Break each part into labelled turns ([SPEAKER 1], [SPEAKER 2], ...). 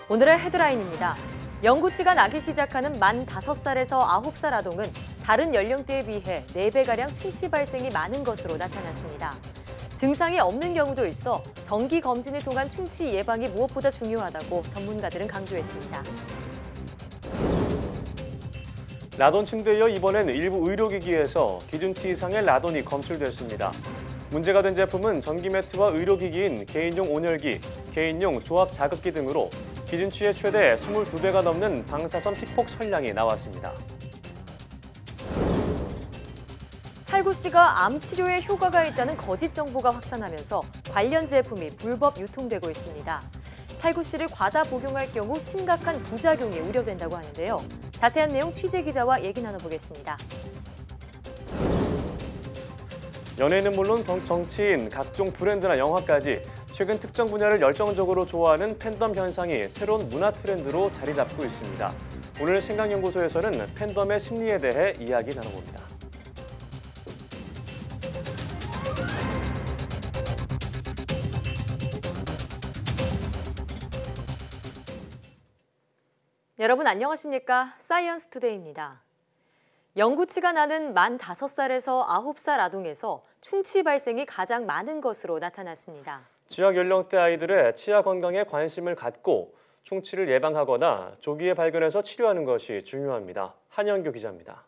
[SPEAKER 1] 오늘의 헤드라인입니다. 영구치가 나기 시작하는 만 5살에서 9살 아동은 다른 연령대에 비해 4배가량 충치 발생이 많은 것으로 나타났습니다. 증상이 없는 경우도 있어 정기 검진을 통한 충치 예방이 무엇보다 중요하다고 전문가들은 강조했습니다.
[SPEAKER 2] 라돈 침대에 이어 이번엔 일부 의료기기에서 기준치 이상의 라돈이 검출됐습니다. 문제가 된 제품은 전기 매트와 의료기기인 개인용 온열기, 개인용 조합 자극기 등으로 기준치의 최대 22배가 넘는 방사선 피폭 설량이 나왔습니다.
[SPEAKER 1] 살구씨가 암 치료에 효과가 있다는 거짓 정보가 확산하면서 관련 제품이 불법 유통되고 있습니다. 살구씨를 과다 복용할 경우 심각한 부작용이 우려된다고 하는데요. 자세한 내용 취재 기자와 얘기 나눠보겠습니다.
[SPEAKER 2] 연예인은 물론 정치인, 각종 브랜드나 영화까지 최근 특정 분야를 열정적으로 좋아하는 팬덤 현상이 새로운 문화 트렌드로 자리 잡고 있습니다. 오늘 생각연구소에서는 팬덤의 심리에 대해 이야기 나눠봅니다.
[SPEAKER 1] 여러분 안녕하십니까? 사이언스 투데이입니다. 영구치가 나는 만 5살에서 9살 아동에서 충치 발생이 가장 많은 것으로 나타났습니다.
[SPEAKER 2] 취약 연령대 아이들의 치아 건강에 관심을 갖고 충치를 예방하거나 조기에 발견해서 치료하는 것이 중요합니다. 한영규 기자입니다.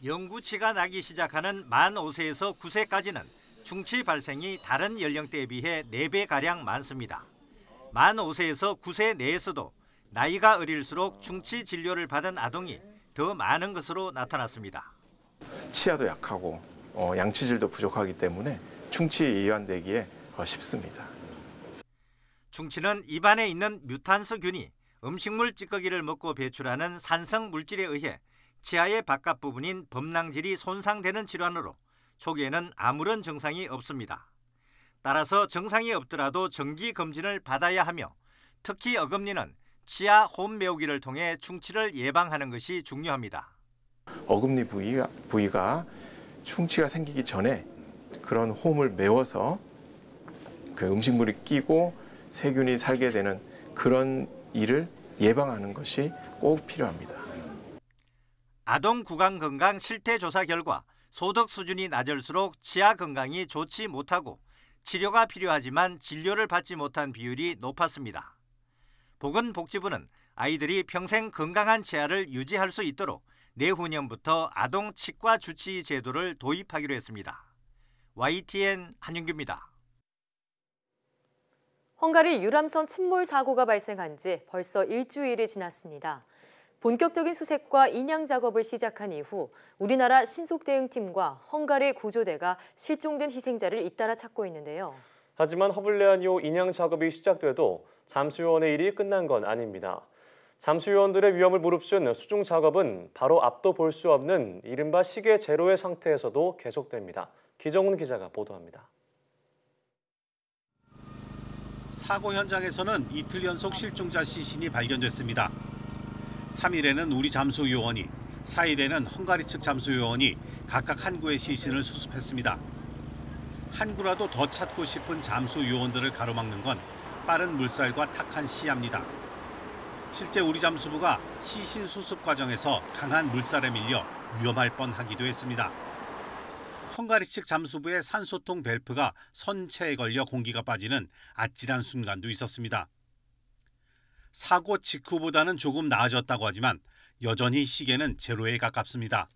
[SPEAKER 3] 영구치가 나기 시작하는 만 5세에서 9세까지는 충치 발생이 다른 연령대에 비해 4배가량 많습니다. 만 5세에서 9세 내에서도 나이가 어릴수록 충치 진료를 받은 아동이 더 많은 것으로 나타났습니다.
[SPEAKER 4] 치아도 약하고 양치질도 부족하기 때문에 충치에 이완되기에 쉽습니다.
[SPEAKER 3] 충치는 입안에 있는 뮤탄스균이 음식물 찌꺼기를 먹고 배출하는 산성 물질에 의해 치아의 바깥 부분인 범랑질이 손상되는 질환으로 초기에는 아무런 증상이 없습니다. 따라서 증상이 없더라도 정기 검진을 받아야 하며 특히 어금니는 치아 홈 메우기를 통해 충치를 예방하는 것이 중요합니다.
[SPEAKER 4] 어금니 부위가 충치가 생기기 전에 그런 홈을 메워서 그 음식물이 끼고 세균이 살게 되는 그런 일을 예방하는 것이 꼭 필요합니다.
[SPEAKER 3] 아동 구강 건강 실태 조사 결과 소득 수준이 낮을수록 치아 건강이 좋지 못하고 치료가 필요하지만 진료를 받지 못한 비율이 높았습니다. 보건복지부는 아이들이 평생 건강한 치아를 유지할 수 있도록 내후년부터 아동 치과 주치 제도를 도입하기로 했습니다. YTN 한윤규입니다.
[SPEAKER 1] 헝가리 유람선 침몰 사고가 발생한 지 벌써 일주일이 지났습니다. 본격적인 수색과 인양 작업을 시작한 이후 우리나라 신속대응팀과 헝가리 구조대가 실종된 희생자를 잇따라 찾고 있는데요.
[SPEAKER 2] 하지만 허블레아니호 인양 작업이 시작돼도 잠수요원의 일이 끝난 건 아닙니다. 잠수요원들의 위험을 무릅쓴 수중 작업은 바로 앞도 볼 수 없는 이른바 시계 제로의 상태에서도 계속됩니다. 기정훈 기자가 보도합니다.
[SPEAKER 5] 사고 현장에서는 이틀 연속 실종자 시신이 발견됐습니다. 3일에는 우리 잠수요원이, 4일에는 헝가리 측 잠수요원이 각각 한 구의 시신을 수습했습니다. 한 구라도 더 찾고 싶은 잠수요원들을 가로막는 건 빠른 물살과 탁한 시야입니다. 실제 우리 잠수부가 시신 수습 과정에서 강한 물살에 밀려 위험할 뻔하기도 했습니다. 헝가리 측 잠수부의 산소통 밸브가 선체에 걸려 공기가 빠지는 아찔한 순간도 있었습니다. 사고 직후보다는 조금 나아졌다고 하지만 여전히 시계는 제로에 가깝습니다.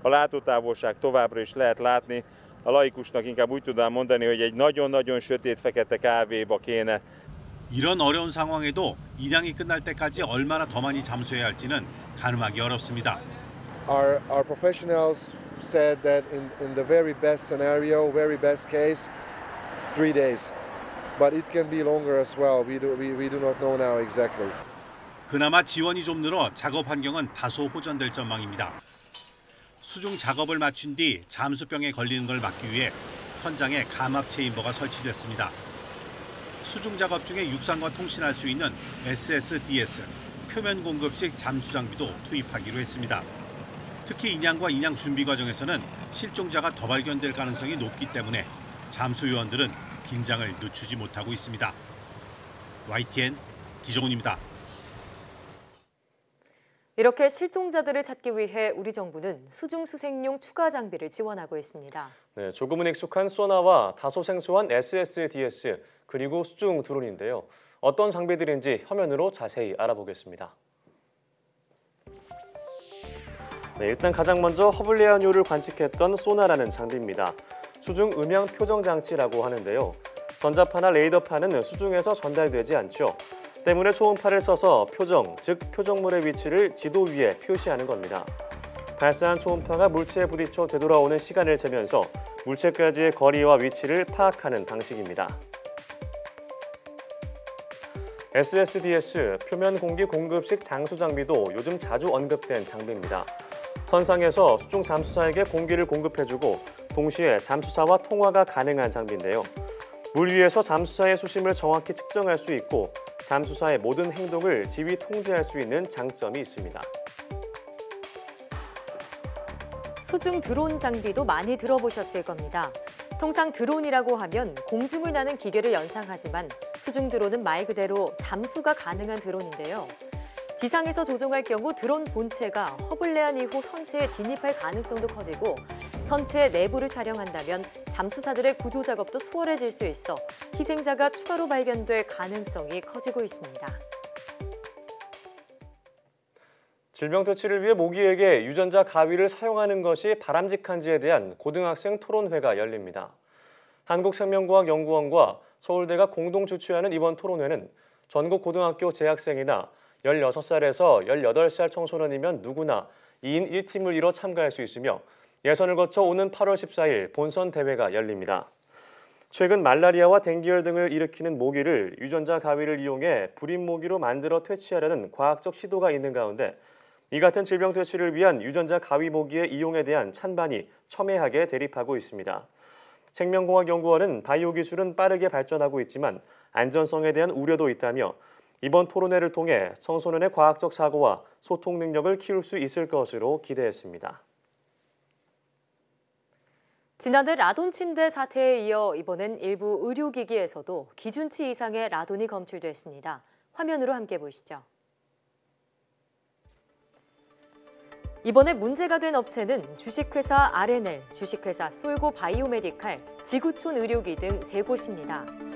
[SPEAKER 6] A látótávolság továbbra is lehet látni. A laikusnak inkább úgy tudnám mondani, hogy egy nagyon-nagyon sötét fekete kávéba kéne.
[SPEAKER 5] 이런 어려운 상황에도 인양이 끝날 때까지 얼마나 더 많이 잠수해야 할지는 가늠하기 어렵습니다.
[SPEAKER 7] Our professionals said that in the very best scenario, very best case, 3 days. But it can be longer as well. We do not know now exactly.
[SPEAKER 5] 그나마 지원이 좀 늘어 작업 환경은 다소 호전될 전망입니다. 수중 작업을 마친 뒤 잠수병에 걸리는 걸 막기 위해 현장에 감압 체인버가 설치됐습니다. 수중 작업 중에 육상과 통신할 수 있는 SSDS, 표면 공급식 잠수 장비도 투입하기로 했습니다. 특히 인양과 인양 준비 과정에서는 실종자가 더 발견될 가능성이 높기 때문에 잠수요원들은 긴장을 늦추지 못하고 있습니다. YTN 기정훈입니다.
[SPEAKER 1] 이렇게 실종자들을 찾기 위해 우리 정부는 수중수색용 추가 장비를 지원하고 있습니다.
[SPEAKER 2] 네, 조금은 익숙한 소나와 다소 생소한 SSDS 그리고 수중 드론인데요. 어떤 장비들인지 화면으로 자세히 알아보겠습니다. 네, 일단 가장 먼저 허블 해안요를 관측했던 소나라는 장비입니다. 수중 음향 표정 장치라고 하는데요. 전자파나 레이더파는 수중에서 전달되지 않죠. 때문에 초음파를 써서 표정, 즉 표정물의 위치를 지도 위에 표시하는 겁니다. 발사한 초음파가 물체에 부딪혀 되돌아오는 시간을 재면서 물체까지의 거리와 위치를 파악하는 방식입니다. SSDS, 표면 공기 공급식 장수 장비도 요즘 자주 언급된 장비입니다. 선상에서 수중 잠수사에게 공기를 공급해주고 동시에 잠수사와 통화가 가능한 장비인데요. 물 위에서 잠수사의 수심을 정확히 측정할 수 있고 잠수사의 모든 행동을 지휘 통제할 수 있는 장점이 있습니다.
[SPEAKER 1] 수중 드론 장비도 많이 들어보셨을 겁니다. 통상 드론이라고 하면 공중을 나는 기계를 연상하지만 수중 드론은 말 그대로 잠수가 가능한 드론인데요. 지상에서 조종할 경우 드론 본체가 허블 해안 이후 선체에 진입할 가능성도 커지고 선체 내부를 촬영한다면 잠수사들의 구조 작업도 수월해질 수 있어 희생자가 추가로 발견될 가능성이 커지고 있습니다.
[SPEAKER 2] 질병 퇴치를 위해 모기에게 유전자 가위를 사용하는 것이 바람직한지에 대한 고등학생 토론회가 열립니다. 한국생명과학연구원과 서울대가 공동 주최하는 이번 토론회는 전국 고등학교 재학생이나 16살에서 18살 청소년이면 누구나 2인 1팀을 이뤄 참가할 수 있으며 예선을 거쳐 오는 8월 14일 본선 대회가 열립니다. 최근 말라리아와 댕기열 등을 일으키는 모기를 유전자 가위를 이용해 불임 모기로 만들어 퇴치하려는 과학적 시도가 있는 가운데 이 같은 질병 퇴치를 위한 유전자 가위 모기의 이용에 대한 찬반이 첨예하게 대립하고 있습니다. 생명공학연구원은 바이오 기술은 빠르게 발전하고 있지만 안전성에 대한 우려도 있다며 이번 토론회를 통해 청소년의 과학적 사고와 소통 능력을 키울 수 있을 것으로 기대했습니다.
[SPEAKER 1] 지난해 라돈 침대 사태에 이어 이번엔 일부 의료기기에서도 기준치 이상의 라돈이 검출됐습니다. 화면으로 함께 보시죠. 이번에 문제가 된 업체는 주식회사 RNL, 주식회사 솔고 바이오메디칼, 지구촌 의료기 등 3곳입니다.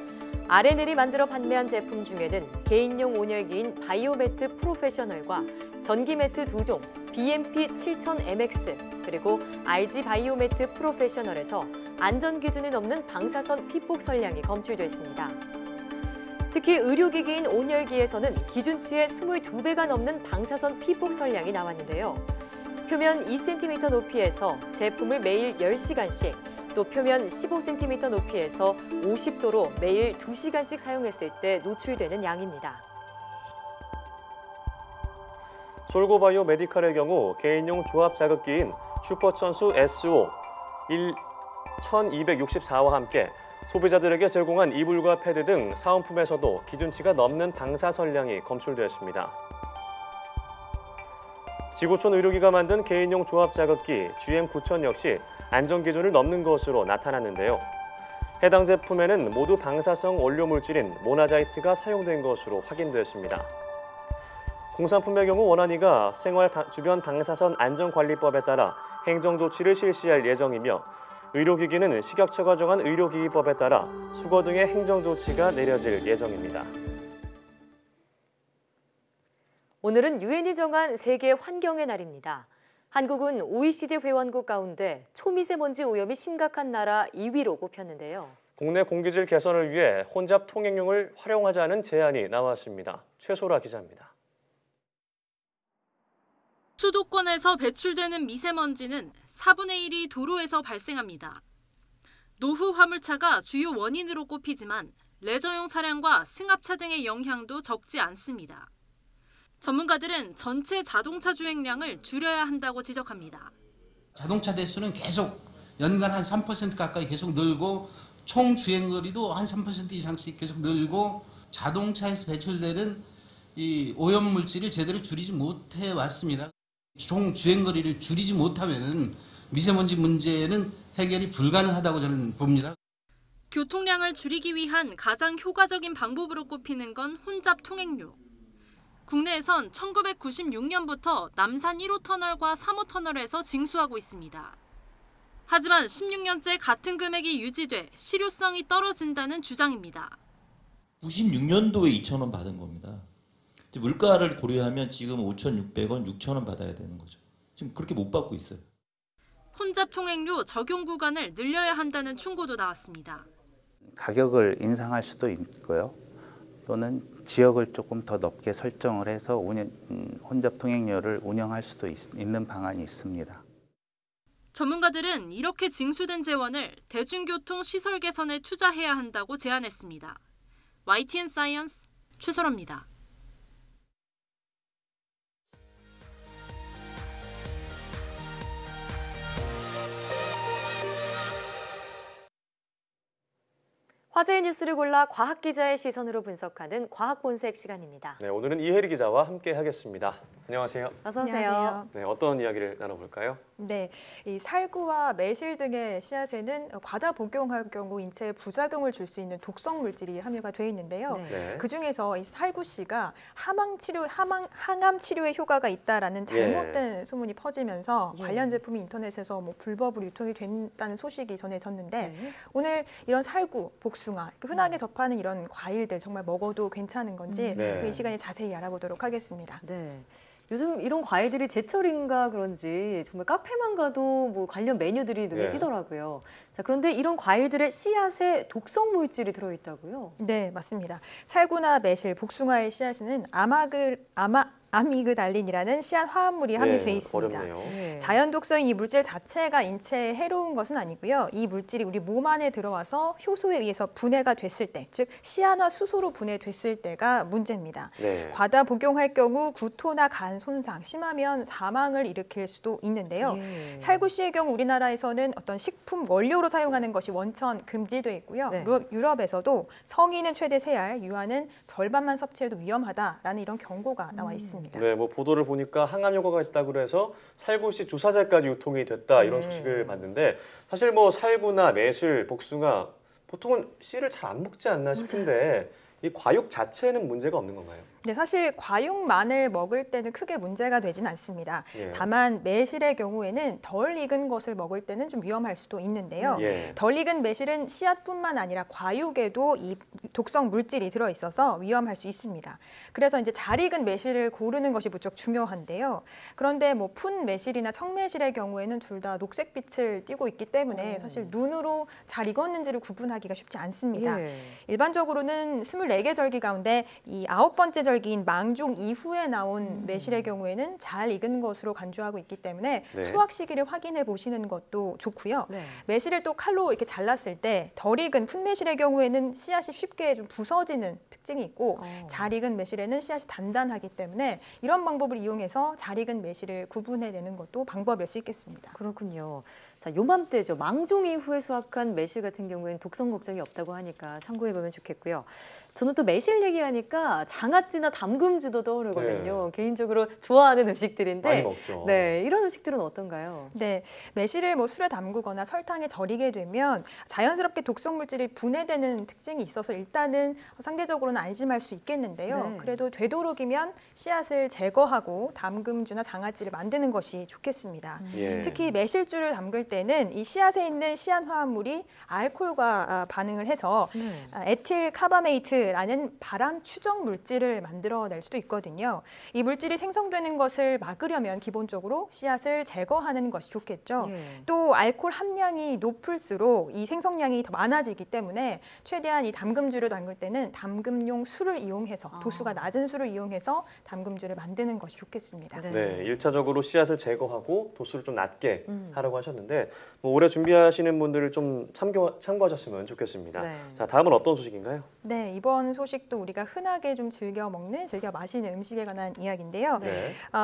[SPEAKER 1] RNL이 만들어 판매한 제품 중에는 개인용 온열기인 바이오매트 프로페셔널과 전기매트 2종, BMP7000MX, 그리고 RG 바이오매트 프로페셔널에서 안전기준이 넘는 방사선 피폭 선량이 검출됐습니다. 특히 의료기기인 온열기에서는 기준치의 22배가 넘는 방사선 피폭 선량이 나왔는데요. 표면 2cm 높이에서 제품을 매일 10시간씩, 또 표면 15cm 높이에서 50도로 매일 2시간씩 사용했을 때 노출되는 양입니다.
[SPEAKER 2] 솔고바이오 메디칼의 경우 개인용 조합 자극기인 슈퍼천수 SO 1264와 함께 소비자들에게 제공한 이불과 패드 등 사은품에서도 기준치가 넘는 방사선량이 검출되었습니다. 지구촌 의료기가 만든 개인용 조합 자극기 GM9000 역시 안전기준을 넘는 것으로 나타났는데요. 해당 제품에는 모두 방사성 원료 물질인 모나자이트가 사용된 것으로 확인됐습니다. 공산품의 경우 원안위가 생활 주변 방사선 안전관리법에 따라 행정조치를 실시할 예정이며 의료기기는 식약처가 정한 의료기기법에 따라 수거 등의 행정조치가 내려질 예정입니다.
[SPEAKER 1] 오늘은 유엔이 정한 세계 환경의 날입니다. 한국은 OECD 회원국 가운데 초미세먼지 오염이 심각한 나라 2위로 꼽혔는데요.
[SPEAKER 2] 국내 공기질 개선을 위해 혼잡 통행용을 활용하자는 제안이 나왔습니다. 최소라 기자입니다.
[SPEAKER 8] 수도권에서 배출되는 미세먼지는 4분의 1이 도로에서 발생합니다. 노후 화물차가 주요 원인으로 꼽히지만 레저용 차량과 승합차 등의 영향도 적지 않습니다. 전문가들은 전체 자동차 주행량을 줄여야 한다고 지적합니다.
[SPEAKER 9] 자동차 대수는 계속 연간 한 3% 가까이 계속 늘고 총 주행거리도 한 3% 이상씩 계속 늘고 자동차에서 배출되는 이 오염 물질을 제대로 줄이지 못해 왔습니다. 총 주행거리를 줄이지 못하면 미세먼지 문제는 해결이 불가능하다고 저는 봅니다.
[SPEAKER 8] 교통량을 줄이기 위한 가장 효과적인 방법으로 꼽히는 건 혼잡 통행료. 국내에선 1996년부터 남산 1호 터널과 3호 터널에서 징수하고 있습니다. 하지만 16년째 같은 금액이 유지돼 실효성이 떨어진다는 주장입니다.
[SPEAKER 10] 96년도에 2,000원 받은 겁니다. 물가를 고려하면 지금 5,600원, 6,000원 받아야 되는 거죠. 지금 그렇게 못 받고 있어요.
[SPEAKER 8] 혼잡 통행료 적용 구간을 늘려야 한다는 충고도 나왔습니다.
[SPEAKER 11] 가격을 인상할 수도 있고요. 또는 지역을 조금 더 높게 설정을 해서 혼잡 통행료를 운영할 수도 있는 방안이 있습니다.
[SPEAKER 8] 전문가들은 이렇게 징수된 재원을 대중교통 시설 개선에 투자해야 한다고 제안했습니다. YTN 사이언스 최설아입니다.
[SPEAKER 1] 화제의 뉴스를 골라 과학 기자의 시선으로 분석하는 과학 본색 시간입니다.
[SPEAKER 2] 네, 오늘은 이혜리 기자와 함께 하겠습니다. 안녕하세요.
[SPEAKER 1] 어서 오세요.
[SPEAKER 12] 안녕하세요.
[SPEAKER 2] 네, 어떤 이야기를 나눠볼까요?
[SPEAKER 12] 네, 이 살구와 매실 등의 씨앗에는 과다 복용할 경우 인체에 부작용을 줄 수 있는 독성 물질이 함유가 돼 있는데요.
[SPEAKER 2] 네.
[SPEAKER 12] 그 중에서 이 살구씨가 항암 치료에 효과가 있다라는 잘못된 소문이 퍼지면서 관련 제품이 인터넷에서 불법으로 유통이 된다는 소식이 전해졌는데 오늘 이런 살구, 복숭아, 흔하게 접하는 이런 과일들 정말 먹어도 괜찮은 건지 이 시간에 자세히 알아보도록 하겠습니다.
[SPEAKER 1] 네. 요즘 이런 과일들이 제철인가 그런지 정말 카페만 가도 관련 메뉴들이 눈에 띄더라고요. 자, 그런데 이런 과일들의 씨앗에 독성 물질이 들어있다고요?
[SPEAKER 12] 네, 맞습니다. 살구나 매실, 복숭아의 씨앗에는 아미그달린이라는 씨앗 화합물이 함유되어 있습니다.
[SPEAKER 2] 어렵네요.
[SPEAKER 12] 자연 독성인 이 물질 자체가 인체에 해로운 것은 아니고요. 이 물질이 우리 몸 안에 들어와서 효소에 의해서 분해가 됐을 때, 즉 시아나 수소로 분해됐을 때가 문제입니다.
[SPEAKER 2] 네.
[SPEAKER 12] 과다 복용할 경우 구토나 간 손상, 심하면 사망을 일으킬 수도 있는데요. 살구씨의 경우 우리나라에서는 어떤 식품 원료로 사용하는 것이 원천 금지돼 있고요. 유럽에서도 성인은 최대 3알, 유아는 절반만 섭취해도 위험하다라는 이런 경고가 나와 있습니다.
[SPEAKER 2] 네, 보도를 보니까 항암 효과가 있다고 그래서 살구씨 주사제까지 유통이 됐다 이런 소식을 봤는데 사실 살구나 매실, 복숭아 보통은 씨를 잘 안 먹지 않나 싶은데 이 과육 자체는 문제가 없는 건가요?
[SPEAKER 12] 네, 사실 과육만을 먹을 때는 크게 문제가 되진 않습니다. 다만 매실의 경우에는 덜 익은 것을 먹을 때는 좀 위험할 수도 있는데요. 덜 익은 매실은 씨앗뿐만 아니라 과육에도 이 독성 물질이 들어있어서 위험할 수 있습니다. 그래서 이제 잘 익은 매실을 고르는 것이 무척 중요한데요. 그런데 푼 매실이나 청매실의 경우에는 둘 다 녹색빛을 띠고 있기 때문에 사실 눈으로 잘 익었는지를 구분하기가 쉽지 않습니다. 일반적으로는 24개 절기 가운데 이 9번째 절기인 망종 이후에 나온 매실의 경우에는 잘 익은 것으로 간주하고 있기 때문에 수확 시기를 확인해 보시는 것도 좋고요. 매실을 또 칼로 이렇게 잘랐을 때 덜 익은 풋매실의 경우에는 씨앗이 쉽게 좀 부서지는 특징이 있고 잘 익은 매실에는 씨앗이 단단하기 때문에 이런 방법을 이용해서 잘 익은 매실을 구분해내는 것도 방법일 수 있겠습니다.
[SPEAKER 1] 그렇군요. 자, 요맘때죠. 망종 이후에 수확한 매실 같은 경우에는 독성 걱정이 없다고 하니까 참고해보면 좋겠고요. 저는 또 매실 얘기하니까 장아찌나 담금주도 떠오르거든요. 개인적으로 좋아하는 음식들인데
[SPEAKER 2] 많이 먹죠.
[SPEAKER 1] 네, 이런 음식들은 어떤가요?
[SPEAKER 12] 네, 매실을 술에 담그거나 설탕에 절이게 되면 자연스럽게 독성 물질이 분해되는 특징이 있어서 일단은 상대적으로는 안심할 수 있겠는데요. 그래도 되도록이면 씨앗을 제거하고 담금주나 장아찌를 만드는 것이 좋겠습니다. 특히 매실주를 담글 때는 이 씨앗에 있는 씨앗 화합물이 알코올과 반응을 해서 에틸 카바메이트라는 발암 추정 물질을 만들어낼 수도 있거든요. 이 물질이 생성되는 것을 막으려면 기본적으로 씨앗을 제거하는 것이 좋겠죠. 또 알코올 함량이 높을수록 이 생성량이 더 많아지기 때문에 최대한 이 담금주를 담글 때는 담금용 술을 이용해서 도수가 낮은 술을 이용해서 담금주를 만드는 것이 좋겠습니다.
[SPEAKER 2] 네, 1차적으로 씨앗을 제거하고 도수를 좀 낮게 하라고 하셨는데 올해 준비하시는 분들을 좀 참고하셨으면 좋겠습니다. 자, 다음은 어떤 소식인가요?
[SPEAKER 12] 네, 이번 소식도 우리가 흔하게 좀 즐겨 먹는, 즐겨 마시는 음식에 관한 이야기인데요.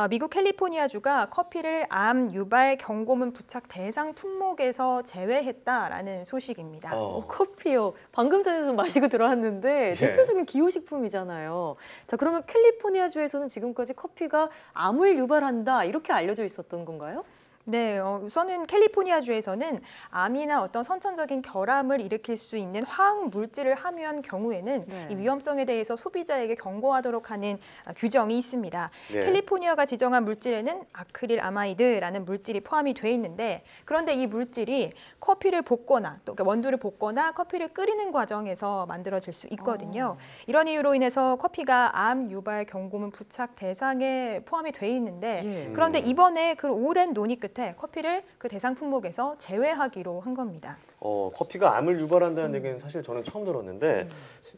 [SPEAKER 12] 미국 캘리포니아주가 커피를 암 유발 경고문 부착 대상 품목에서 제외했다라는 소식입니다.
[SPEAKER 1] 커피요. 방금 전에 좀 마시고 들어왔는데 대표적인 기호식품이잖아요. 자, 그러면 캘리포니아주에서는 지금까지 커피가 암을 유발한다 이렇게 알려져 있었던 건가요?
[SPEAKER 12] 네, 우선은 캘리포니아주에서는 암이나 어떤 선천적인 결함을 일으킬 수 있는 화학 물질을 함유한 경우에는 이 위험성에 대해서 소비자에게 경고하도록 하는 규정이 있습니다. 캘리포니아가 지정한 물질에는 아크릴 아마이드라는 물질이 포함이 돼 있는데, 그런데 이 물질이 커피를 볶거나 또 원두를 볶거나 커피를 끓이는 과정에서 만들어질 수 있거든요. 이런 이유로 인해서 커피가 암 유발 경고문 부착 대상에 포함이 돼 있는데, 그런데 이번에 그 오랜 논의 끝에 커피를 그 대상 품목에서 제외하기로 한 겁니다.
[SPEAKER 2] 커피가 암을 유발한다는 얘기는 사실 저는 처음 들었는데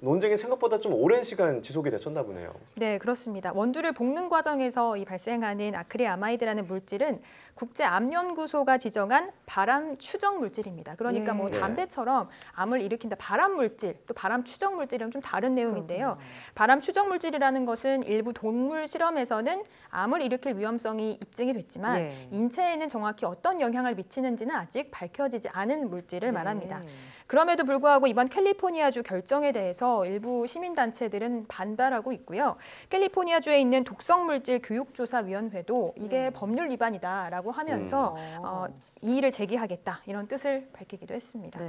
[SPEAKER 2] 논쟁이 생각보다 좀 오랜 시간 지속이 됐었나 보네요.
[SPEAKER 12] 네, 그렇습니다. 원두를 볶는 과정에서 발생하는 아크릴 아마이드라는 물질은 국제암연구소가 지정한 발암 추정 물질입니다. 그러니까 뭐 담배처럼 암을 일으킨다 발암 물질, 또 발암 추정 물질은 좀 다른 내용인데요. 발암 추정 물질이라는 것은 일부 동물 실험에서는 암을 일으킬 위험성이 입증이 됐지만 인체에는 정확히 어떤 영향을 미치는지는 아직 밝혀지지 않은 물질을 말합니다. 그럼에도 불구하고 이번 캘리포니아주 결정에 대해서 일부 시민단체들은 반발하고 있고요. 캘리포니아주에 있는 독성물질 교육조사위원회도 이게 법률 위반이다라고 하면서 이의를 제기하겠다 이런 뜻을 밝히기도 했습니다.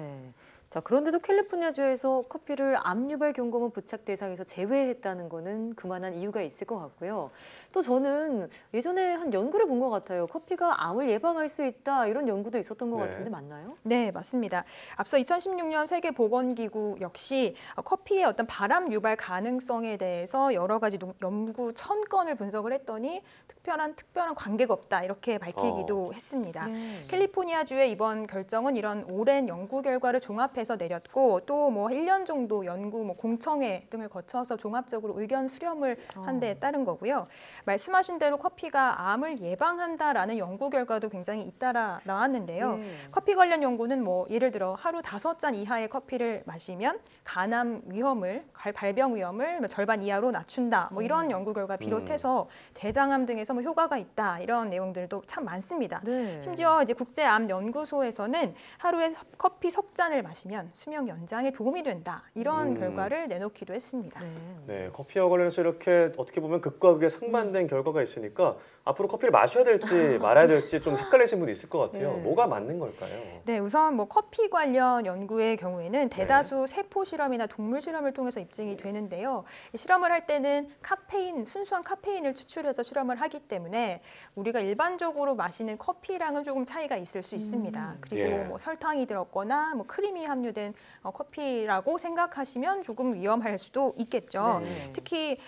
[SPEAKER 1] 자, 그런데도 캘리포니아주에서 커피를 암 유발 경고문 부착 대상에서 제외했다는 거는 그만한 이유가 있을 것 같고요. 또 저는 예전에 한 연구를 본 것 같아요. 커피가 암을 예방할 수 있다 이런 연구도 있었던 것 같은데 맞나요?
[SPEAKER 12] 네, 맞습니다. 앞서 2016년 세계보건기구 역시 커피의 어떤 발암 유발 가능성에 대해서 여러 가지 연구 1000건을 분석을 했더니 특별한 관계가 없다 이렇게 밝히기도 했습니다. 캘리포니아주의 이번 결정은 이런 오랜 연구 결과를 종합해서 내렸고 또 뭐 1년 정도 연구 공청회 등을 거쳐서 종합적으로 의견 수렴을 한 데에 따른 거고요. 말씀하신 대로 커피가 암을 예방한다라는 연구 결과도 굉장히 잇따라 나왔는데요. 커피 관련 연구는 뭐 예를 들어 하루 5잔 이하의 커피를 마시면 간암 위험을, 발병 위험을 절반 이하로 낮춘다. 뭐 이런 연구 결과 비롯해서 대장암 등에서 뭐 효과가 있다. 이런 내용들도 참 많습니다. 심지어 이제 국제암연구소에서는 하루에 커피 석 잔을 마시면 수명 연장에 도움이 된다. 이런 결과를 내놓기도 했습니다.
[SPEAKER 2] 네, 커피와 관련해서 이렇게 어떻게 보면 극과 극의 상반된 결과가 있으니까 앞으로 커피를 마셔야 될지 말아야 될지 좀 헷갈리신 분이 있을 것 같아요. 뭐가 맞는 걸까요?
[SPEAKER 12] 네, 우선 뭐 커피 관련 연구의 경우에는 대다수 세포 실험이나 동물 실험을 통해서 입증이 되는데요. 실험을 할 때는 순수한 카페인을 추출해서 실험을 하기 때문에 우리가 일반적으로 마시는 커피랑은 조금 차이가 있을 수 있습니다. 그리고 뭐 설탕이 들었거나 뭐 크림이 함유된 커피라고 생각하시면 조금 위험할 수도 있겠죠. 특히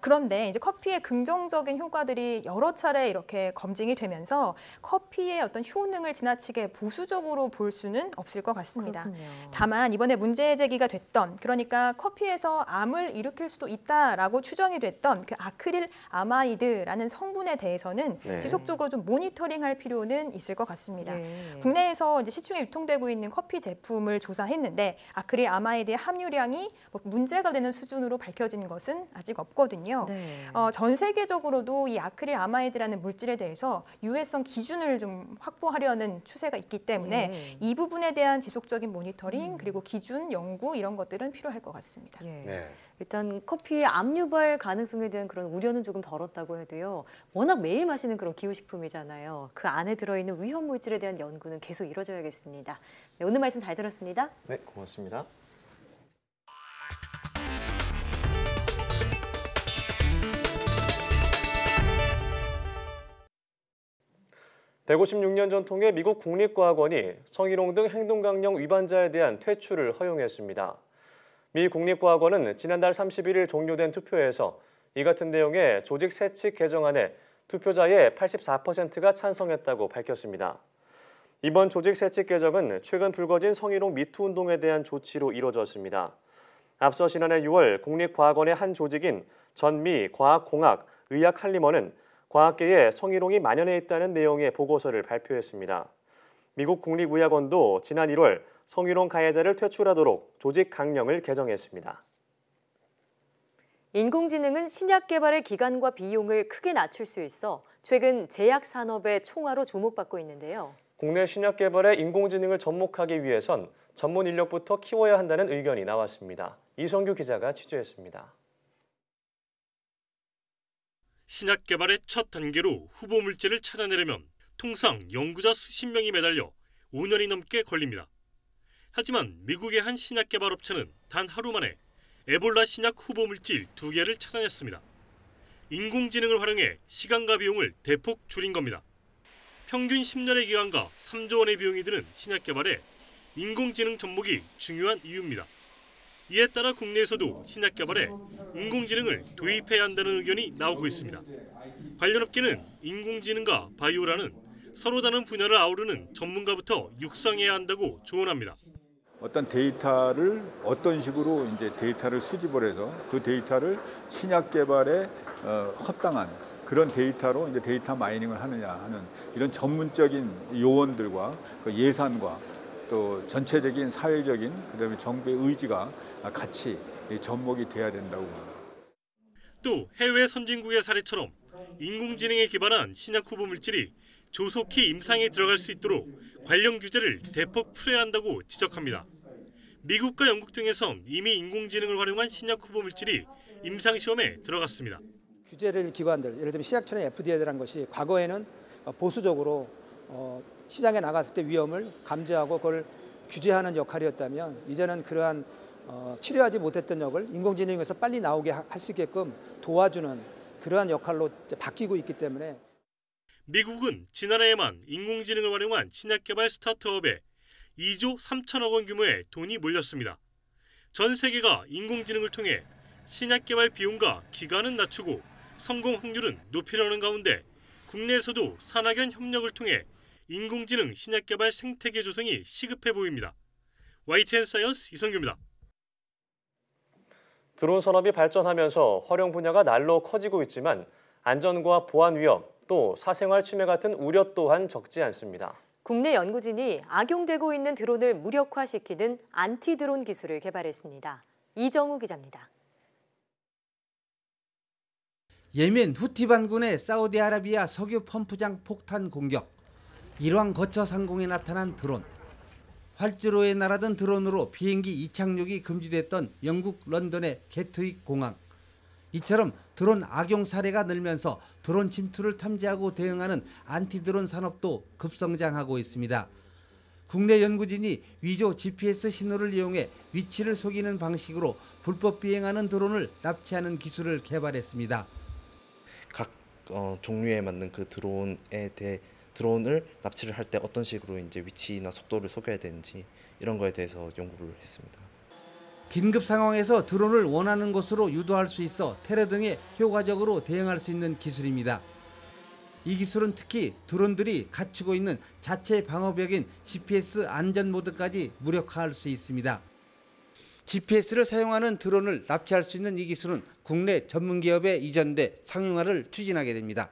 [SPEAKER 12] 그런데 이제 커피의 긍정적인 효과들이 여러 차례 이렇게 검증이 되면서 커피의 어떤 효능을 지나치게 보수적으로 볼 수는 없을 것 같습니다. 다만 이번에 문제 제기가 됐던, 그러니까 커피에서 암을 일으킬 수도 있다라고 추정이 됐던 그 아크릴 아마이드라는 성분에 대해서는 지속적으로 좀 모니터링할 필요는 있을 것 같습니다. 국내에서 이제 시중에 유통되고 있는 커피 제품을 조사했는데 아크릴 아마이드의 함유량이 뭐 문제가 되는 수준으로 밝혀진 것은 아직 없거든요. 전 세계적으로도 이 아크릴 아마이드라는 물질에 대해서 유해성 기준을 좀 확보하려는 추세가 있기 때문에 이 부분에 대한 지속적인 모니터링 그리고 기준, 연구 이런 것들은 필요할 것 같습니다.
[SPEAKER 1] 일단 커피의 암 유발 가능성에 대한 그런 우려는 조금 덜었다고 해도요. 워낙 매일 마시는 그런 기호식품이잖아요. 그 안에 들어있는 위험 물질에 대한 연구는 계속 이뤄져야겠습니다. 네, 오늘 말씀 잘 들었습니다.
[SPEAKER 2] 네, 고맙습니다. (156년) 전통의 미국 국립과학원이 성희롱 등 행동강령 위반자에 대한 퇴출을 허용했습니다. 미 국립과학원은 지난달 31일 종료된 투표에서 이 같은 내용의 조직 세칙 개정안에 투표자의 84%가 찬성했다고 밝혔습니다. 이번 조직 세칙 개정은 최근 불거진 성희롱 미투 운동에 대한 조치로 이뤄졌습니다. 앞서 지난해 6월 국립과학원의 한 조직인 전미 과학공학의학할리먼은 과학계에 성희롱이 만연해 있다는 내용의 보고서를 발표했습니다. 미국 국립의학원도 지난 1월 성희롱 가해자를 퇴출하도록 조직 강령을 개정했습니다.
[SPEAKER 1] 인공지능은 신약 개발의 기간과 비용을 크게 낮출 수 있어 최근 제약 산업의 총화로 주목받고 있는데요.
[SPEAKER 2] 국내 신약 개발에 인공지능을 접목하기 위해선 전문 인력부터 키워야 한다는 의견이 나왔습니다. 이성규 기자가 취재했습니다.
[SPEAKER 13] 신약 개발의 첫 단계로 후보 물질을 찾아내려면 통상 연구자 수십 명이 매달려 5년이 넘게 걸립니다. 하지만 미국의 한 신약 개발 업체는 단 하루 만에 에볼라 신약 후보 물질 2개를 찾아냈습니다. 인공지능을 활용해 시간과 비용을 대폭 줄인 겁니다. 평균 10년의 기간과 3조 원의 비용이 드는 신약 개발에 인공지능 접목이 중요한 이유입니다. 이에 따라 국내에서도 신약 개발에 인공지능을 도입해야 한다는 의견이 나오고 있습니다. 관련 업계는 인공지능과 바이오라는 서로 다른 분야를 아우르는 전문가부터 육성해야 한다고 조언합니다.
[SPEAKER 14] 어떤 데이터를 어떤 식으로 이제 데이터를 수집을 해서 그 데이터를 신약 개발에 합당한 그런 데이터로 이제 데이터 마이닝을 하느냐 하는 이런 전문적인 요원들과 그 예산과 또 전체적인 사회적인 그다음에 정부의 의지가 같이 접목이 돼야 된다고 봅니다.
[SPEAKER 13] 또 해외 선진국의 사례처럼 인공지능에 기반한 신약 후보 물질이 조속히 임상에 들어갈 수 있도록 관련 규제를 대폭 풀어야 한다고 지적합니다. 미국과 영국 등에선 이미 인공지능을 활용한 신약 후보 물질이 임상시험에 들어갔습니다.
[SPEAKER 15] 규제를 기관들, 예를 들면 시약처나 FDA라는 것이 과거에는 보수적으로 시장에 나갔을 때 위험을 감지하고 그걸 규제하는 역할이었다면 이제는 그러한 치료하지 못했던 역을 인공지능에서 빨리 나오게 할 수 있게끔 도와주는 그러한 역할로 바뀌고 있기 때문에
[SPEAKER 13] 미국은 지난해에만 인공지능을 활용한 신약 개발 스타트업에 2조 3천억 원 규모의 돈이 몰렸습니다. 전 세계가 인공지능을 통해 신약 개발 비용과 기간은 낮추고 성공 확률은 높이려는 가운데 국내에서도 산학연 협력을 통해 인공지능 신약 개발 생태계 조성이 시급해 보입니다. YTN 사이언스 이성규입니다.
[SPEAKER 2] 드론 산업이 발전하면서 활용 분야가 날로 커지고 있지만 안전과 보안 위협, 또 사생활 침해 같은 우려 또한 적지 않습니다.
[SPEAKER 1] 국내 연구진이 악용되고 있는 드론을 무력화시키는 안티드론 기술을 개발했습니다. 이정우 기자입니다.
[SPEAKER 16] 예멘 후티 반군의 사우디아라비아 석유 펌프장 폭탄 공격, 일왕 거처 상공에 나타난 드론, 활주로에 날아든 드론으로 비행기 이착륙이 금지됐던 영국 런던의 게트윅 공항. 이처럼 드론 악용 사례가 늘면서 드론 침투를 탐지하고 대응하는 안티드론 산업도 급성장하고 있습니다. 국내 연구진이 위조 GPS 신호를 이용해 위치를 속이는 방식으로 불법 비행하는 드론을 납치하는 기술을 개발했습니다.
[SPEAKER 17] 각 종류에 맞는 그 드론을 납치를 할 때 어떤 식으로 이제 위치나 속도를 속여야 되는지 이런 거에 대해서 연구를 했습니다.
[SPEAKER 16] 긴급 상황에서 드론을 원하는 곳으로 유도할 수 있어 테러 등에 효과적으로 대응할 수 있는 기술입니다. 이 기술은 특히 드론들이 갖추고 있는 자체 방어벽인 GPS 안전 모드까지 무력화할 수 있습니다. GPS를 사용하는 드론을 납치할 수 있는 이 기술은 국내 전문 기업에 이전돼 상용화를 추진하게 됩니다.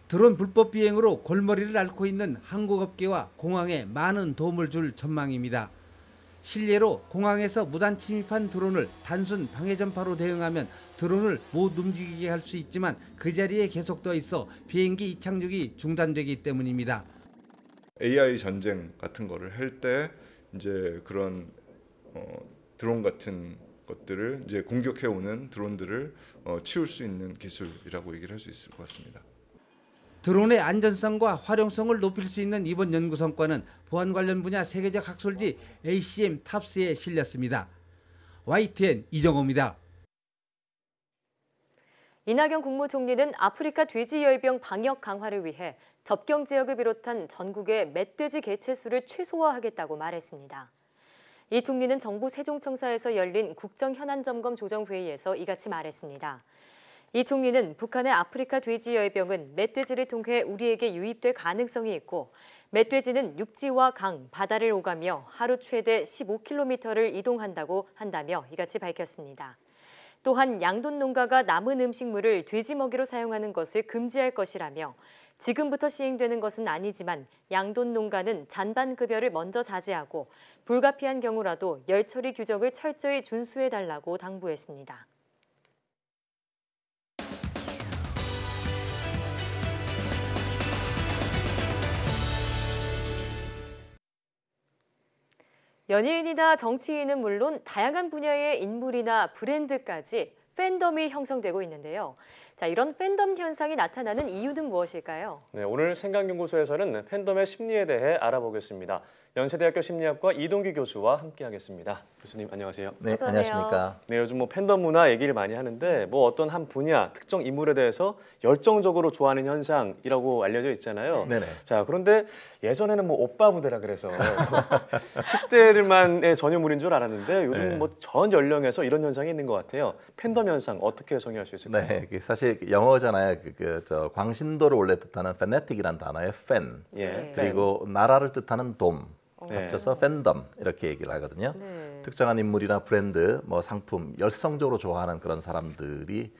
[SPEAKER 16] 드론 불법 비행으로 골머리를 앓고 있는 항공업계와 공항에 많은 도움을 줄 전망입니다. 실례로 공항에서 무단 침입한 드론을 단순 방해 전파로 대응하면 드론을 못 움직이게 할 수 있지만 그 자리에 계속 떠 있어 비행기 이착륙이 중단되기 때문입니다.
[SPEAKER 18] AI 전쟁 같은 거를 할 때 이제 그런 드론 같은 것들을 이제 공격해 오는 드론들을 치울 수 있는 기술이라고 얘기를 할 수 있을 것 같습니다.
[SPEAKER 16] 드론의 안전성과 활용성을 높일 수 있는 이번 연구 성과는 보안 관련 분야 세계적 학술지 ACM 탑스에 실렸습니다. YTN 이정호입니다.
[SPEAKER 1] 이낙연 국무총리는 아프리카 돼지열병 방역 강화를 위해 접경 지역을 비롯한 전국의 멧돼지 개체 수를 최소화하겠다고 말했습니다. 이 총리는 정부 세종청사에서 열린 국정현안점검 조정회의에서 이같이 말했습니다. 이 총리는 북한의 아프리카 돼지열병은 멧돼지를 통해 우리에게 유입될 가능성이 있고 멧돼지는 육지와 강, 바다를 오가며 하루 최대 15km를 이동한다고 한다며 이같이 밝혔습니다. 또한 양돈 농가가 남은 음식물을 돼지 먹이로 사용하는 것을 금지할 것이라며 지금부터 시행되는 것은 아니지만 양돈 농가는 잔반급여를 먼저 자제하고 불가피한 경우라도 열처리 규정을 철저히 준수해달라고 당부했습니다. 연예인이나 정치인은 물론 다양한 분야의 인물이나 브랜드까지 팬덤이 형성되고 있는데요. 자, 이런 팬덤 현상이 나타나는 이유는 무엇일까요?
[SPEAKER 2] 네, 오늘 생각연구소에서는 팬덤의 심리에 대해 알아보겠습니다. 연세대학교 심리학과 이동규 교수와 함께하겠습니다. 교수님 안녕하세요.
[SPEAKER 19] 네, 안녕하십니까.
[SPEAKER 2] 네, 요즘 팬덤 문화 얘기를 많이 하는데 어떤 한 분야, 특정 인물에 대해서 열정적으로 좋아하는 현상이라고 알려져 있잖아요.
[SPEAKER 19] 네네.
[SPEAKER 2] 자, 그런데 예전에는 오빠 부대라 그래서 10대들만의 전유물인 줄 알았는데 요즘
[SPEAKER 19] 네.
[SPEAKER 2] 전 연령에서 이런 현상이 있는 것 같아요. 팬덤 현상 어떻게 정의할 수 있을까요?
[SPEAKER 19] 네, 사실 영어잖아요. 광신도를 원래 뜻하는 fanatic이라는 단어의 fan, 그리고 나라를 뜻하는 dom. 합쳐서 팬덤 이렇게 얘기를 하거든요. 특정한 인물이나 브랜드, 상품, 열성적으로 좋아하는 그런 사람들이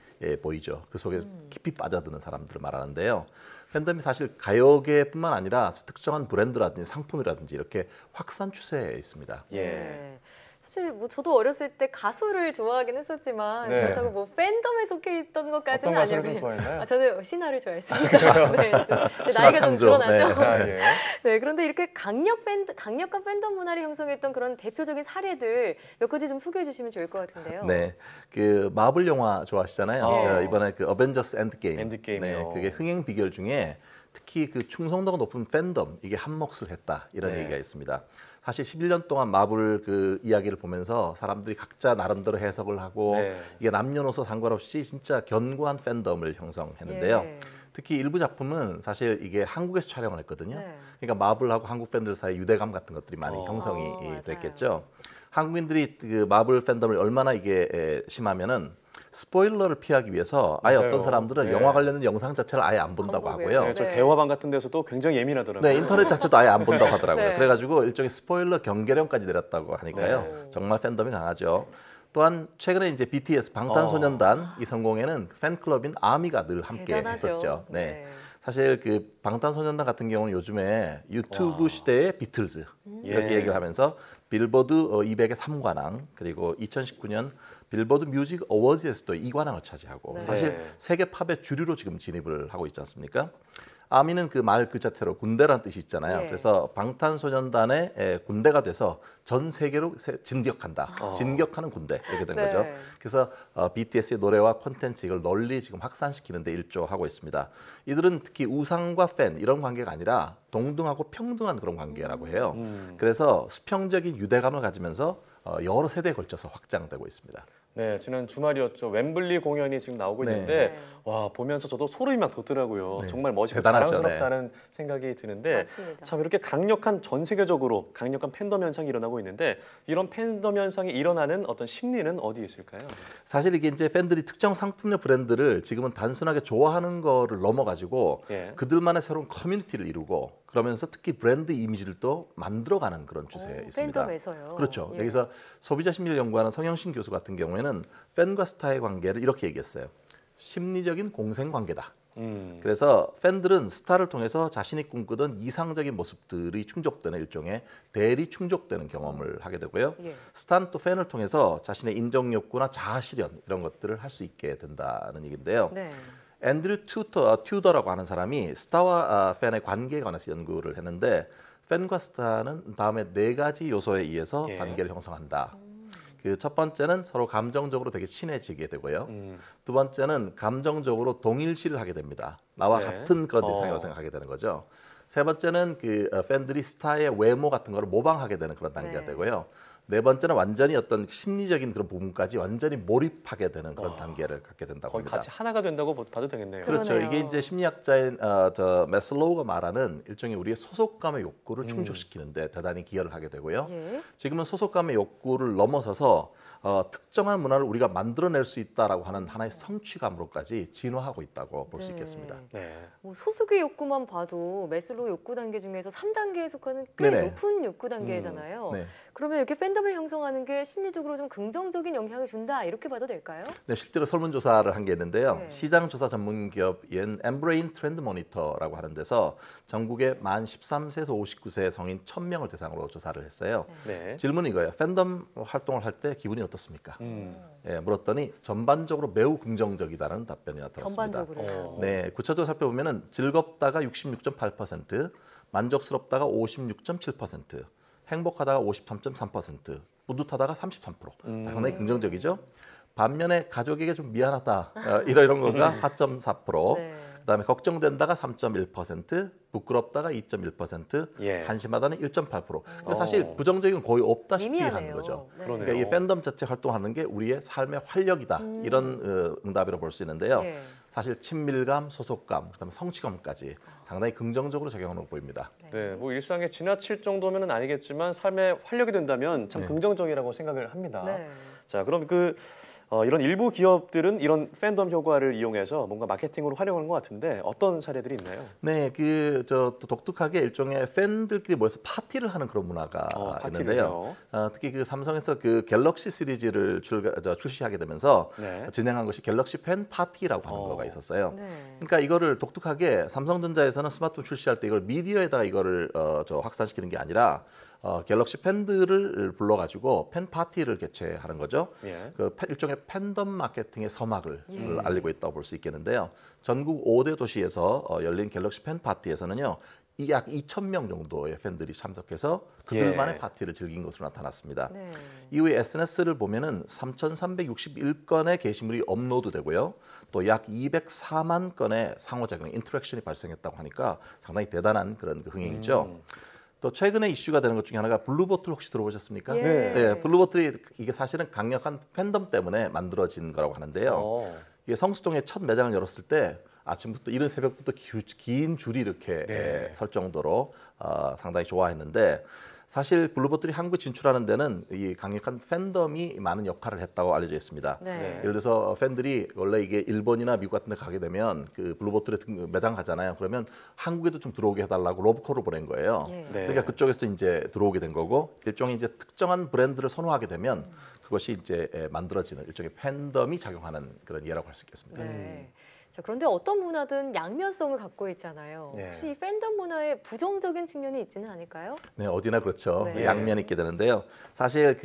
[SPEAKER 19] 보이죠. 그 속에 깊이 빠져드는 사람들을 말하는데요. 팬덤이 사실 가요계뿐만 아니라 특정한 브랜드라든지 상품이라든지 이렇게 확산 추세에 있습니다.
[SPEAKER 1] 사실 저도 어렸을 때 가수를 좋아하긴 했었지만 그렇다고 팬덤에 속해 있던 것까지는 아니었고요.
[SPEAKER 2] 어떤 가수를 좀 좋아했나요?
[SPEAKER 1] 저는 신화를 좋아했습니다. 네, 나이가 좀 드러나죠. 네, 그런데 이렇게 강력한 팬덤 문화를 형성했던 그런 대표적인 사례들 몇 가지 좀 소개해 주시면 좋을 것 같은데요.
[SPEAKER 19] 네, 마블 영화 좋아하시잖아요. 이번에 어벤져스 엔드게임. 네, 그게 흥행 비결 중에 특히 충성도가 높은 팬덤, 이게 한 몫을 했다 이런 얘기가 있습니다. 사실 11년 동안 마블 이야기를 보면서 사람들이 각자 나름대로 해석을 하고 이게 남녀노소 상관없이 진짜 견고한 팬덤을 형성했는데요. 특히 일부 작품은 사실 이게 한국에서 촬영을 했거든요. 그러니까 마블하고 한국 팬들 사이 유대감 같은 것들이 많이 형성이 됐겠죠. 한국인들이 마블 팬덤을 얼마나 이게 심하면은 스포일러를 피하기 위해서 아예 어떤 사람들은 영화 관련된 영상 자체를 아예 안 본다고 하고요.
[SPEAKER 2] 저 대화방 같은 데서도 굉장히 예민하더라고요.
[SPEAKER 19] 네, 인터넷 자체도 아예 안 본다고 하더라고요. 그래가지고 일종의 스포일러 경계령까지 내렸다고 하니까요. 정말 팬덤이 강하죠. 또한 최근에 이제 BTS 방탄소년단 이 성공에는 팬클럽인 아미가 늘 함께 했었죠. 네. 사실 방탄소년단 같은 경우는 요즘에 유튜브 시대의 비틀즈 이렇게 얘기를 하면서 빌보드 200의 3관왕 그리고 2019년 빌보드 뮤직 어워즈에서도 2관왕을 차지하고 사실 세계 팝의 주류로 지금 진입을 하고 있지 않습니까? 아미는 말 그 자체로 군대라는 뜻이 있잖아요. 그래서 방탄소년단의 군대가 돼서 전 세계로 진격한다. 진격하는 군대 이렇게 된 거죠. 그래서 BTS의 노래와 콘텐츠 이걸 널리 지금 확산시키는 데 일조하고 있습니다. 이들은 특히 우상과 팬 이런 관계가 아니라 동등하고 평등한 그런 관계라고 해요. 그래서 수평적인 유대감을 가지면서 여러 세대에 걸쳐서 확장되고 있습니다.
[SPEAKER 2] 네, 지난 주말이었죠. 웸블리 공연이 지금 나오고 있는데 와 보면서 저도 소름이 막 돋더라고요. 정말 멋있고 자랑스럽다는 생각이 드는데 참 이렇게 전 세계적으로 강력한 팬덤 현상이 일어나고 있는데 이런 팬덤 현상이 일어나는 어떤 심리는 어디에 있을까요?
[SPEAKER 19] 사실 이게 이제 팬들이 특정 상품의 브랜드를 지금은 단순하게 좋아하는 거를 넘어가지고 그들만의 새로운 커뮤니티를 이루고 그러면서 특히 브랜드 이미지를 만들어가는 그런 추세에 있습니다.
[SPEAKER 1] 팬덤에서요?
[SPEAKER 19] 그렇죠. 여기서 소비자 심리를 연구하는 성영신 교수 같은 경우에는 팬과 스타의 관계를 이렇게 얘기했어요. 심리적인 공생관계다. 그래서 팬들은 스타를 통해서 자신이 꿈꾸던 이상적인 모습들이 충족되는 일종의 대리 충족되는 경험을 하게 되고요. 스타는 또 팬을 통해서 자신의 인정 욕구나 자아 실현 이런 것들을 할 수 있게 된다는 얘기인데요. 앤드류 튜더라고 하는 사람이 스타와 팬의 관계에 관해서 연구를 했는데 팬과 스타는 다음에 4가지 요소에 의해서 관계를 형성한다. 첫 번째는 서로 감정적으로 되게 친해지게 되고요. 두 번째는 감정적으로 동일시를 하게 됩니다. 나와 같은 그런 대상이라고 생각하게 되는 거죠. 세 번째는 팬들이 스타의 외모 같은 거를 모방하게 되는 그런 단계가 되고요. 네 번째는 완전히 어떤 심리적인 그런 부분까지 완전히 몰입하게 되는 그런 단계를 갖게 된다고 합니다.
[SPEAKER 2] 같이 하나가 된다고 봐도 되겠네요.
[SPEAKER 19] 그렇죠. 이게 이제 심리학자인 매슬로우가 말하는 일종의 우리의 소속감의 욕구를 충족시키는데 대단히 기여를 하게 되고요. 지금은 소속감의 욕구를 넘어서서 특정한 문화를 우리가 만들어낼 수 있다라고 하는 하나의 성취감으로까지 진화하고 있다고 볼 수 있겠습니다.
[SPEAKER 1] 소속의 욕구만 봐도 매슬로우 욕구 단계 중에서 3단계에 속하는 꽤 높은 욕구 단계잖아요. 그러면 이렇게 팬덤을 형성하는 게 심리적으로 좀 긍정적인 영향을 준다 이렇게 봐도 될까요?
[SPEAKER 19] 네, 실제로 설문조사를 한 게 있는데요. 시장조사 전문기업인 엠브레인 트렌드 모니터라고 하는 데서 전국의 만 13세에서 59세 성인 1000명을 대상으로 조사를 했어요. 질문이 이거예요. 팬덤 활동을 할 때 기분이 어떻습니까? 물었더니 전반적으로 매우 긍정적이다는 답변이 나타났습니다.
[SPEAKER 1] 전반적으로요?
[SPEAKER 19] 네, 구체적으로 살펴보면 즐겁다가 66.8%, 만족스럽다가 56.7%, 행복하다가 53.3%, 뿌듯하다가 33%. 상당히 긍정적이죠. 반면에 가족에게 좀 미안하다 이런 건가 4.4%.
[SPEAKER 2] 네.
[SPEAKER 19] 그다음에 걱정된다가 3.1%, 부끄럽다가 2.1%, 한심하다는 1.8%. 사실 부정적인 거의 없다시피
[SPEAKER 1] 미미하네요.
[SPEAKER 19] 하는 거죠.
[SPEAKER 1] 네.
[SPEAKER 19] 그러니까 이 팬덤 자체 활동하는 게 우리의 삶의 활력이다 이런 응답이라고 볼 수 있는데요. 사실 친밀감, 소속감, 그다음에 성취감까지 상당히 긍정적으로 작용하는 거 보입니다.
[SPEAKER 2] 네, 뭐 일상에 지나칠 정도면은 아니겠지만 삶의 활력이 된다면 참 긍정적이라고 생각을 합니다.
[SPEAKER 1] 네.
[SPEAKER 2] 자, 그럼 이런 일부 기업들은 이런 팬덤 효과를 이용해서 뭔가 마케팅으로 활용하는 것 같은데 어떤 사례들이 있나요?
[SPEAKER 19] 네, 또 독특하게 일종의 팬들끼리 모여서 파티를 하는 그런 문화가 있는데요. 특히 그 삼성에서 그 갤럭시 시리즈를 출시하게 되면서 진행한 것이 갤럭시 팬 파티라고 하는 거가 있었어요. 그러니까 이거를 독특하게 삼성전자에서는 스마트폰 출시할 때 이걸 미디어에다가 이거를 확산시키는 게 아니라 갤럭시 팬들을 불러가지고 팬 파티를 개최하는 거죠. 그 일종의 팬덤 마케팅의 서막을 알리고 있다고 볼 수 있겠는데요. 전국 5대 도시에서 열린 갤럭시 팬 파티에서는요. 약 2,000명 정도의 팬들이 참석해서 그들만의 파티를 즐긴 것으로 나타났습니다. 이후에 SNS를 보면은 3,361건의 게시물이 업로드되고요. 또 약 204만 건의 상호작용, 인터랙션이 발생했다고 하니까 상당히 대단한 그런 흥행이죠. 또 최근에 이슈가 되는 것 중에 하나가 블루보틀 혹시 들어보셨습니까? 네, 블루보틀이 이게 사실은 강력한 팬덤 때문에 만들어진 거라고 하는데요. 이게 성수동에 첫 매장을 열었을 때 아침부터 이른 새벽부터 긴 줄이 이렇게 설 정도로 상당히 좋아했는데 사실 블루보틀이 한국 진출하는 데는 이 강력한 팬덤이 많은 역할을 했다고 알려져 있습니다. 예를 들어서 팬들이 원래 이게 일본이나 미국 같은 데 가게 되면 그 블루보틀에 매장 가잖아요. 그러면 한국에도 좀 들어오게 해달라고 로브콜을 보낸 거예요. 그러니까 그쪽에서 이제 들어오게 된 거고 일종의 이제 특정한 브랜드를 선호하게 되면 그것이 이제 만들어지는 일종의 팬덤이 작용하는 그런 예라고 할 수 있겠습니다.
[SPEAKER 1] 자, 그런데 어떤 문화든 양면성을 갖고 있잖아요. 혹시 이 팬덤 문화에 부정적인 측면이 있지는 않을까요?
[SPEAKER 19] 네, 어디나 그렇죠. 양면이 있게 되는데요. 사실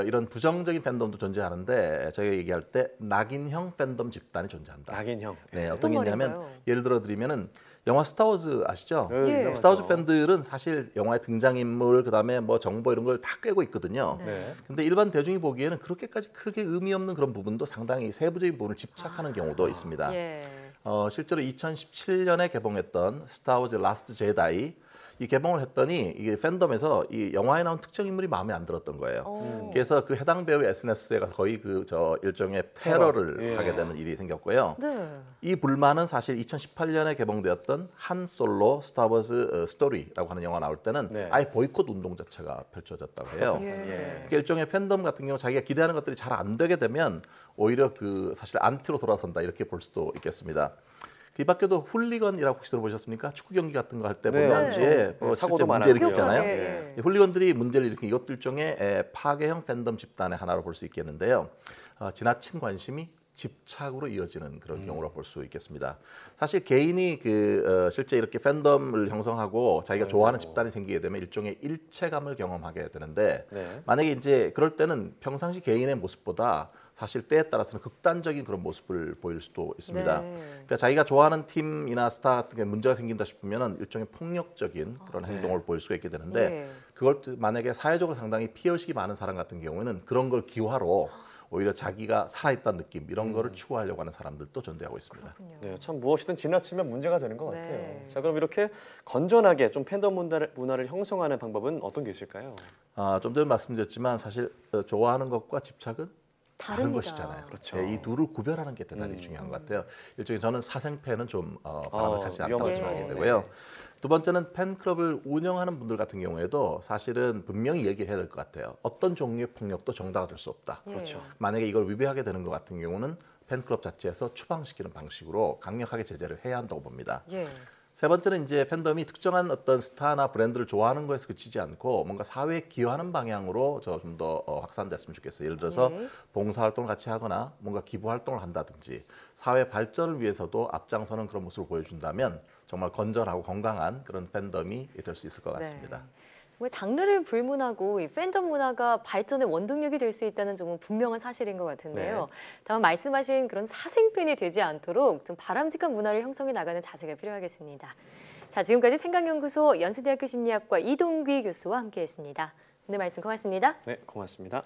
[SPEAKER 19] 이런 부정적인 팬덤도 존재하는데 저희가 얘기할 때 낙인형 팬덤 집단이 존재한다.
[SPEAKER 2] 낙인형.
[SPEAKER 19] 네, 어떤 게 있냐면 예를 들어 드리면은 영화 스타워즈 아시죠?
[SPEAKER 2] 예.
[SPEAKER 19] 스타워즈 팬들은 사실 영화의 등장인물 그다음에 뭐 정보 이런 걸 다 꿰고 있거든요. 근데 일반 대중이 보기에는 그렇게까지 크게 의미 없는 그런 부분도 상당히 세부적인 부분을 집착하는 경우도 있습니다. 실제로 2017년에 개봉했던 스타워즈 라스트 제다이 이 개봉을 했더니 이게 팬덤에서 이 영화에 나온 특정 인물이 마음에 안 들었던 거예요. 그래서 그 해당 배우의 SNS에 가서 거의 일종의 테러를 하게 되는 일이 생겼고요. 이 불만은 사실 2018년에 개봉되었던 한 솔로 스타워즈 스토리라고 하는 영화 나올 때는 아예 보이콧 운동 자체가 펼쳐졌다고 해요. 그 일종의 팬덤 같은 경우 자기가 기대하는 것들이 잘 안 되게 되면 오히려 사실 안티로 돌아선다 이렇게 볼 수도 있겠습니다. 이 밖에도 훌리건이라고 혹시 들어보셨습니까? 축구 경기 같은 거 할 때 보면 실제 문제를 일으키잖아요. 훌리건들이 문제를 일으킨 이것도 일종의 파괴형 팬덤 집단의 하나로 볼 수 있겠는데요. 지나친 관심이 집착으로 이어지는 그런 경우로 볼 수 있겠습니다. 사실 개인이 실제 이렇게 팬덤을 형성하고 자기가 좋아하는 집단이 생기게 되면 일종의 일체감을 경험하게 되는데 만약에 이제 그럴 때는 평상시 개인의 모습보다 사실 때에 따라서는 극단적인 그런 모습을 보일 수도 있습니다. 그러니까 자기가 좋아하는 팀이나 스타 같은 게 문제가 생긴다 싶으면 일종의 폭력적인 그런 행동을 보일 수가 있게 되는데 그걸 만약에 사회적으로 상당히 피해의식이 많은 사람 같은 경우에는 그런 걸 기화로 오히려 자기가 살아있다는 느낌 이런 거를 추구하려고 하는 사람들도 존재하고 있습니다.
[SPEAKER 2] 네, 참 무엇이든 지나치면 문제가 되는 것 같아요. 자, 그럼 이렇게 건전하게 좀 팬덤 문화를 형성하는 방법은 어떤 게 있을까요?
[SPEAKER 19] 좀 전에 말씀드렸지만 사실 좋아하는 것과 집착은 다른
[SPEAKER 1] 다릅니다.
[SPEAKER 19] 것이잖아요. 이 둘을 구별하는 게 대단히 중요한 것 같아요. 일종의 저는 사생팬은 좀 바람을 가지 않다고 생각하게 되고요. 두 번째는 팬클럽을 운영하는 분들 같은 경우에도 사실은 분명히 얘기를 해야 될 것 같아요. 어떤 종류의 폭력도 정당화 될 수 없다. 만약에 이걸 위배하게 되는 것 같은 경우는 팬클럽 자체에서 추방시키는 방식으로 강력하게 제재를 해야 한다고 봅니다. 세 번째는 이제 팬덤이 특정한 어떤 스타나 브랜드를 좋아하는 거에서 그치지 않고 뭔가 사회에 기여하는 방향으로 좀 더 확산됐으면 좋겠어요. 예를 들어서 봉사활동을 같이 하거나 뭔가 기부활동을 한다든지 사회 발전을 위해서도 앞장서는 그런 모습을 보여준다면 정말 건전하고 건강한 그런 팬덤이 될 수 있을 것 같습니다.
[SPEAKER 1] 장르를 불문하고 이 팬덤 문화가 발전의 원동력이 될 수 있다는 점은 분명한 사실인 것 같은데요. 다만 말씀하신 그런 사생팬이 되지 않도록 좀 바람직한 문화를 형성해 나가는 자세가 필요하겠습니다. 자, 지금까지 생각연구소 연세대학교 심리학과 이동귀 교수와 함께했습니다. 오늘 말씀 고맙습니다.
[SPEAKER 2] 네, 고맙습니다.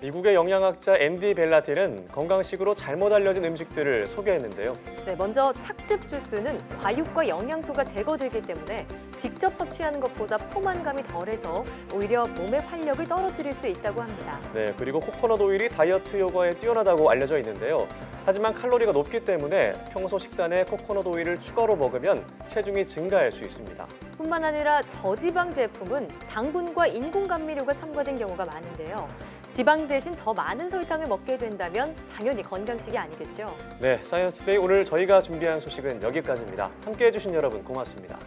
[SPEAKER 2] 미국의 영양학자 앤디 벨라티는 건강식으로 잘못 알려진 음식들을 소개했는데요.
[SPEAKER 1] 네, 먼저 착즙 주스는 과육과 영양소가 제거되기 때문에 직접 섭취하는 것보다 포만감이 덜해서 오히려 몸의 활력을 떨어뜨릴 수 있다고 합니다.
[SPEAKER 2] 네, 그리고 코코넛 오일이 다이어트 효과에 뛰어나다고 알려져 있는데요. 하지만 칼로리가 높기 때문에 평소 식단에 코코넛 오일을 추가로 먹으면 체중이 증가할 수 있습니다.
[SPEAKER 1] 뿐만 아니라 저지방 제품은 당분과 인공 감미료가 첨가된 경우가 많은데요. 지방 대신 더 많은 설탕을 먹게 된다면 당연히 건강식이 아니겠죠.
[SPEAKER 2] 네, 사이언스 투데이 오늘 저희가 준비한 소식은 여기까지입니다. 함께해 주신 여러분 고맙습니다.